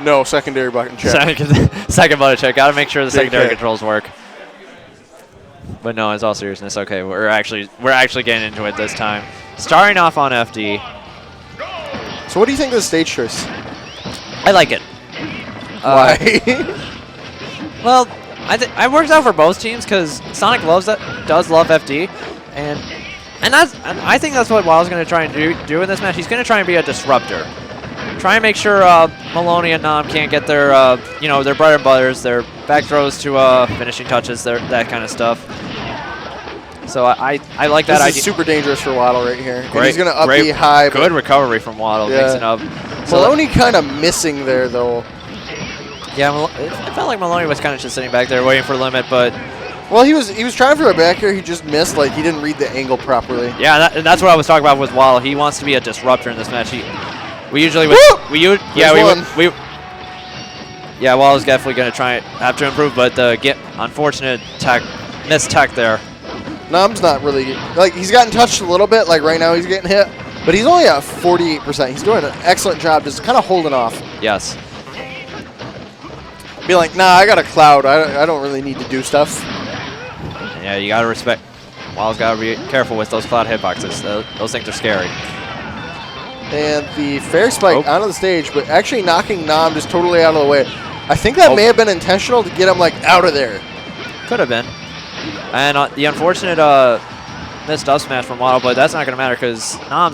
No, secondary button check. Second button check. Got to make sure the secondary hit. controls work. But no, in all seriousness, okay, we're actually getting into it this time. Starting off on FD. So what do you think of the stage choice? I like it. Why? Well, it works out for both teams because Sonic does love FD, and I think that's what Waddle's going to try and do in this match. He's going to try and be a disruptor. Try and make sure Miloni and Nam can't get their their bread and butters, their back throws to finishing touches, that kind of stuff. So I like that idea. This is super dangerous for Waddle right here. Great, he's going to up the high. Good recovery from Waddle, mixing up. So Miloni kind of missing there though. Yeah, it felt like Miloni was kind of just sitting back there waiting for limit, but. Well, he was trying for a back air. He just missed. Like he didn't read the angle properly. Yeah, and that's what I was talking about with Waddle. He wants to be a disruptor in this match. Waddle's definitely going to try have to improve, but the unfortunate missed tech there. Nam's not really like he's gotten touched a little bit. Like right now he's getting hit, but he's only at 48%. He's doing an excellent job, just kind of holding off. Yes. Be like, nah, I got a cloud. I don't really need to do stuff. Yeah, you got to respect. Waddle's got to be careful with those cloud hitboxes. Those things are scary. And the fair spike onto the stage, but actually knocking Nam just totally out of the way. I think that may have been intentional to get him like out of there. Could have been. And the unfortunate missed up smash from Waddle, but that's not going to matter because Nam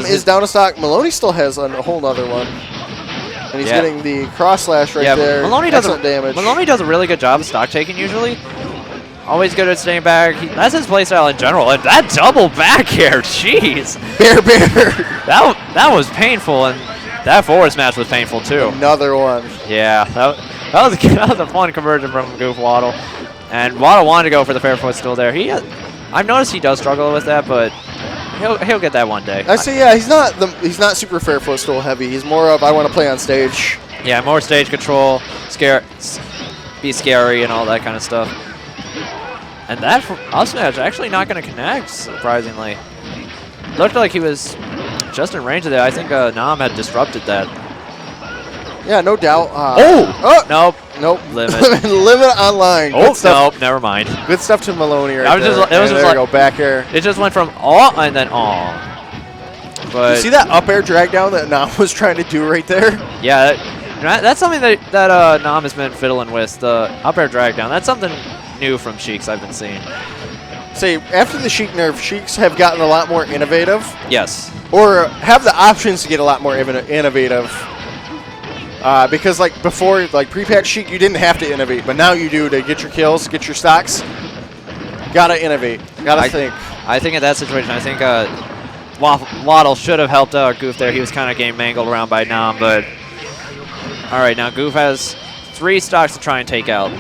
is down to stock. Miloni still has a whole nother one. And he's getting the cross slash right there. Miloni does a really good job of stock taking usually. Always good at staying back. That's his playstyle in general. And that double back air, jeez. Bear. That was painful, and that forward smash was painful too. Another one. Yeah, that was a fun conversion from Goof Waddle. And Waddle wanted to go for the fair footstool there. I've noticed he does struggle with that, but he'll get that one day. I say, yeah, he's not super fair footstool heavy. He's more of I want to play on stage. Yeah, more stage control, be scary, and all that kind of stuff. And that up smash actually not going to connect, surprisingly. Looked like he was just in range of that. I think Nam had disrupted that. Yeah, no doubt. Nope. Limit. Limit online. Nope. Never mind. Good stuff to Miloni right there. There you go, back air. It just went from all and then all. But you see that up air drag down that Nam was trying to do right there? Yeah, that's something that Nam has been fiddling with, the up air drag down. That's something new from Sheiks I've been seeing. Say, after the Sheik nerf, Sheiks have gotten a lot more innovative. Yes. Or have the options to get a lot more innovative. Because like before, like pre-patch Sheik, you didn't have to innovate, but now you do to get your kills, get your stocks. Gotta innovate. Gotta think. I think in that situation, I think Waddle should have helped Goof there. He was kind of getting mangled around by Nam, but all right, now Goof has 3 stocks to try and take out.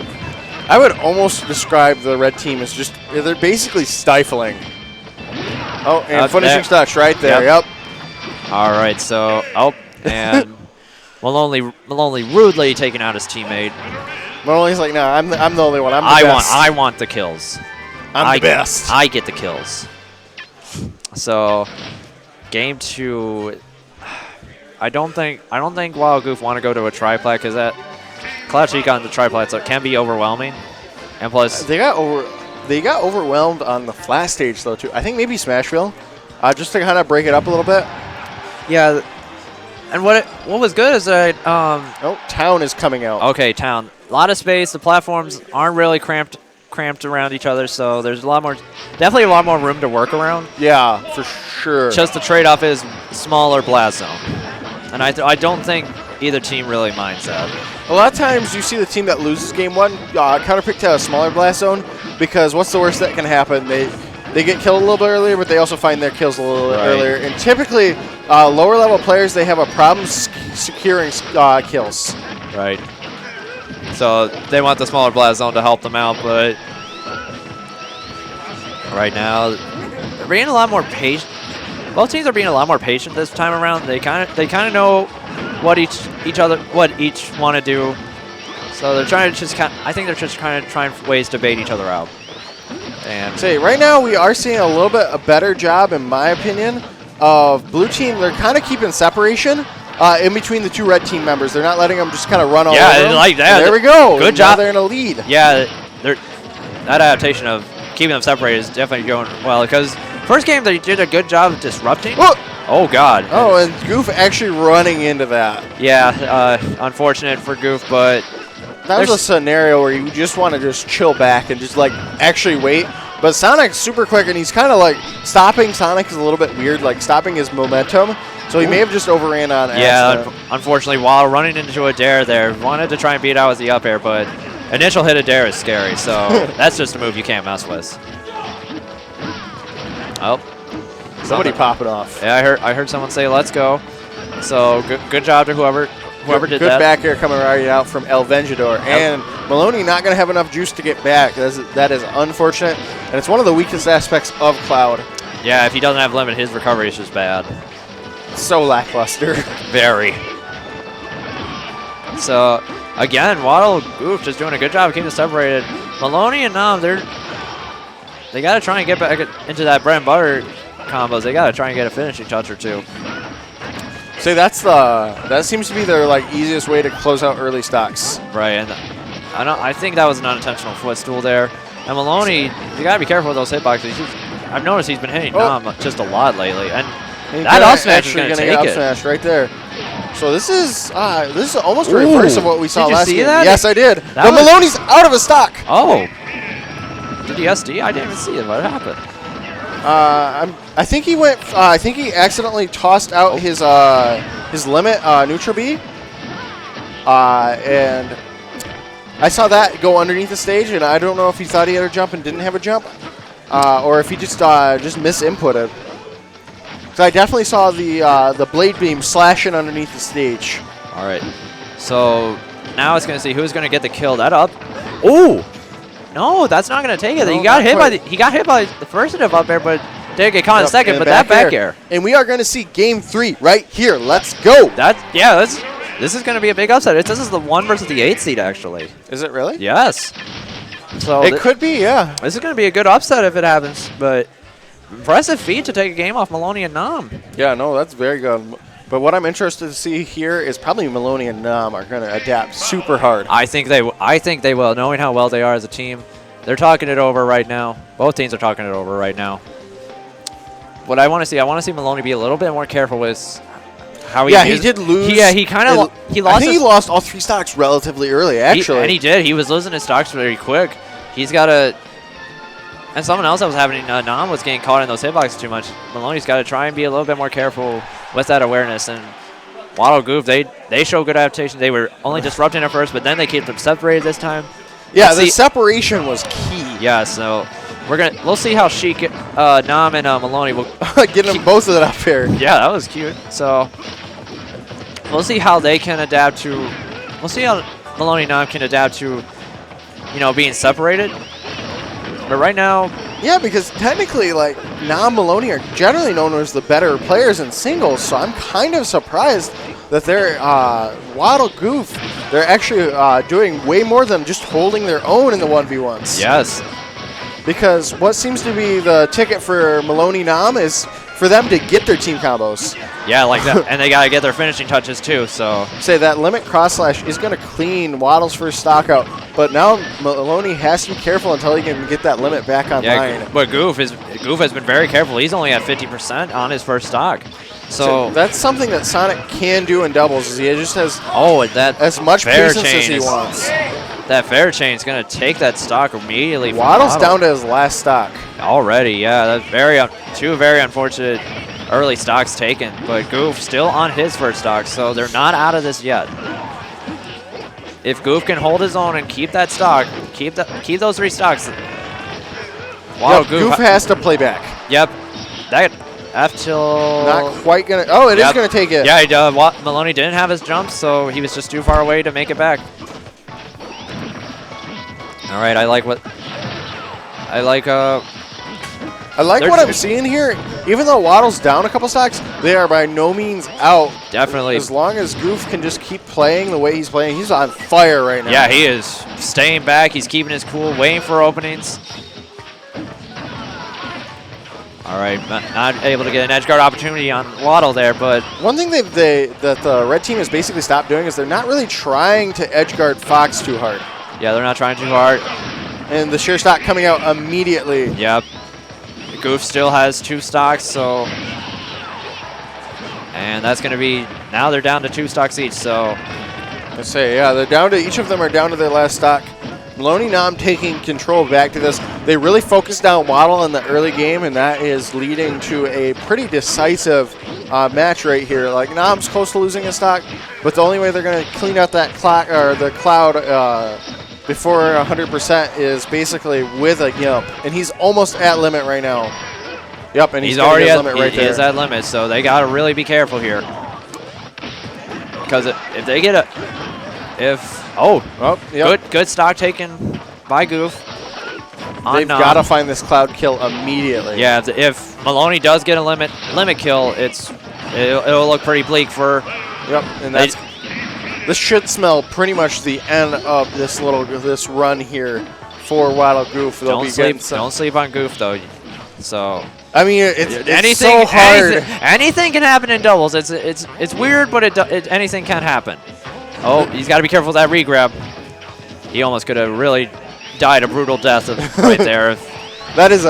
I would almost describe the red team as just, they're basically stifling. Oh, and finishing touch right there, yep. All right, so, and Miloni rudely taking out his teammate. Miloni's like, no, I'm the only one. I'm the best. I want the kills. I'm the best. I get the kills. So, game 2, I don't think Wild Goof want to go to a triplat because that Cloud Sheik on the triplat, so it can be overwhelming. And plus, they got overwhelmed on the flat stage though too. I think maybe Smashville, just to kind of break it up a little bit. Yeah, and what was good is that Town is coming out. Okay, Town, a lot of space. The platforms aren't really cramped around each other, so there's definitely a lot more room to work around. Yeah, for sure. Just the trade-off is smaller blast zone, and I don't think either team really minds that. A lot of times you see the team that loses game 1 counterpick to a smaller blast zone because what's the worst that can happen? They get killed a little bit earlier, but they also find their kills a little bit earlier. And typically, lower level players, they have a problem securing kills. Right. So they want the smaller blast zone to help them out, but right now they're being a lot more patient. Both teams are being a lot more patient this time around. They kind of know what each want to do. So they're trying to I think they're just kind of trying ways to bait each other out. And say right now we are seeing a better job, in my opinion, of blue team. They're kind of keeping separation, in between the two red team members. They're not letting them just kind of run all over Yeah, them. like that. And there we go. Good Now job. they're in a lead. Yeah, that adaptation of keeping them separated is definitely going well because first game they did a good job of disrupting. Oh, God. Oh, and Goof actually running into that. Yeah, unfortunate for Goof, but that was a scenario where you just want to just chill back and just like actually wait. But Sonic's super quick, and he's kind of like stopping Sonic is a little bit weird, like stopping his momentum. So he may have just overran on accident. Unfortunately, while running into a dare there, wanted to try and beat out with the up air, but initial hit of dare is scary, so that's just a move you can't mess with. Oh. Somebody popping off. Yeah, I heard someone say, let's go. So good job to whoever did that. Good back air coming right out from El Vengador. Yep. And Miloni not going to have enough juice to get back. That is unfortunate. And it's one of the weakest aspects of Cloud. Yeah, if he doesn't have limit, his recovery is just bad. So lackluster. Very. So, again, Waddle, Goof just doing a good job of keeping it separated. Miloni and Nom, they got to try and get back into that bread and butter combos. They got to try and get a finishing touch or two. See, that seems to be their like easiest way to close out early stocks. Right, and I think that was an unintentional footstool there. And Miloni, you gotta be careful with those hitboxes. I've noticed he's been hitting Nom just a lot lately, and that up smash is gonna take it. Smash right there. So this is almost a reverse of what we saw last game. Did you see that? Yes, I did. But Miloni's out of a stock. Oh, did he SD? I didn't even see it. What happened? I think he went. I think he accidentally tossed out his limit neutral B, and I saw that go underneath the stage, and I don't know if he thought he had a jump and didn't have a jump, or if he just misinputted. So I definitely saw the blade beam slashing underneath the stage. All right, so now it's gonna see who's gonna get the kill. That up. Ooh. No, that's not going to take it. No, he got hit by the first hit of up air, but didn't get caught in second. But that back air. And we are going to see game 3 right here. Let's go. This is going to be a big upset. This is the 1 versus the 8 seed, actually. Is it really? Yes. So it could be, yeah. This is going to be a good upset if it happens. But impressive feat to take a game off Miloni and Nom. Yeah, no, that's very good. But what I'm interested to see here is probably Miloni and Nom are going to adapt super hard. I think they will, knowing how well they are as a team. They're talking it over right now. Both teams are talking it over right now. What I want to see Miloni be a little bit more careful with how he. Yeah, he did lose. He kind of lost. I think he lost all 3 stocks relatively early, actually. And he did. He was losing his stocks very quick. He's got to. And someone else that was having Nom was getting caught in those hitboxes too much. Miloni's got to try and be a little bit more careful with that awareness. And Waddle, Goof, they show good adaptation. They were only disrupting at first, but then they kept them separated this time. Yeah, the separation was key. Yeah, so we'll see how Sheik, Nom, and Miloni will get them both of that up here. Yeah, that was cute. So we'll see how they can adapt to. We'll see how Miloni and Nom can adapt to, being separated. But right now, yeah, because technically, like Nom, Miloni are generally known as the better players in singles. So I'm kind of surprised that they're Waddle, Goof. They're actually doing way more than just holding their own in the 1v1s. Yes. Because what seems to be the ticket for Miloni Nom is for them to get their team combos. Yeah, like that. And they got to get their finishing touches too. So say that limit cross slash is going to clean Waddle's first stock out. But now Miloni has to be careful until he can get that limit back online. Yeah, but Goof has been very careful. He's only at 50% on his first stock. So that's something that Sonic can do in doubles. Is he just has as much fair patience as he wants. That fair chain is going to take that stock immediately. Waddle's down to his last stock already. Yeah, that's two very unfortunate early stocks taken. But Goof still on his first stock, so they're not out of this yet. If Goof can hold his own and keep that stock, keep those 3 stocks. Wow, Goof has to play back. Yep, that. Till not quite gonna. Oh, it is gonna take it. Yeah, Miloni didn't have his jumps, so he was just too far away to make it back. All right, I like what I'm seeing here. Even though Waddle's down a couple stocks, they are by no means out. Definitely. As long as Goof can just keep playing the way he's playing, he's on fire right now. Yeah, he is staying back. He's keeping his cool, waiting for openings. All right, not able to get an edge guard opportunity on Waddle there, but one thing that the red team has basically stopped doing is they're not really trying to edge guard Fox too hard. yeah, they're not trying too hard. And the sheer stock coming out immediately. Yep. Goof still has 2 stocks, so. And that's going to be, now they're down to 2 stocks each, so. Let's say, yeah, they're down to, each of them are down to their last stock. Miloni Nam taking control back to this. They really focused down Waddle in the early game, and that is leading to a pretty decisive match right here. Like, Nam's close to losing a stock, but the only way they're going to clean out that clock or the cloud before 100% is basically with a Yump, and he's almost at limit right now. Yep, and he's already at limit right there. He is at limit, so they got to really be careful here. Because if they get a, yep. good stock taken by Goof. They've got to find this cloud kill immediately. Yeah, if Miloni does get a limit kill, it'll look pretty bleak for. Yep, and this should smell pretty much the end of this run here for Waddle Goof. Don't sleep on Goof though. So I mean, it's so hard. Anything can happen in doubles. It's weird, but anything can happen. Oh, he's got to be careful with that regrab. He almost could have really died a brutal death right there. That's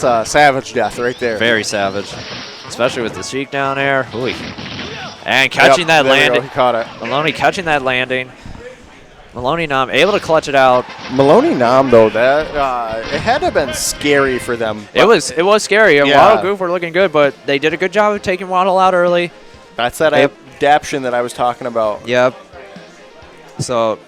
a savage death right there. Very savage, especially with the cheek down there. Ooh. And catching that landing. He caught it. Miloni catching that landing. Miloni Nam able to clutch it out. Miloni Nam though, that it had to have been scary for them. It was scary. Yeah. Waddle Goof were looking good, but they did a good job of taking Waddle out early. That's that adaption that I was talking about. Yep. So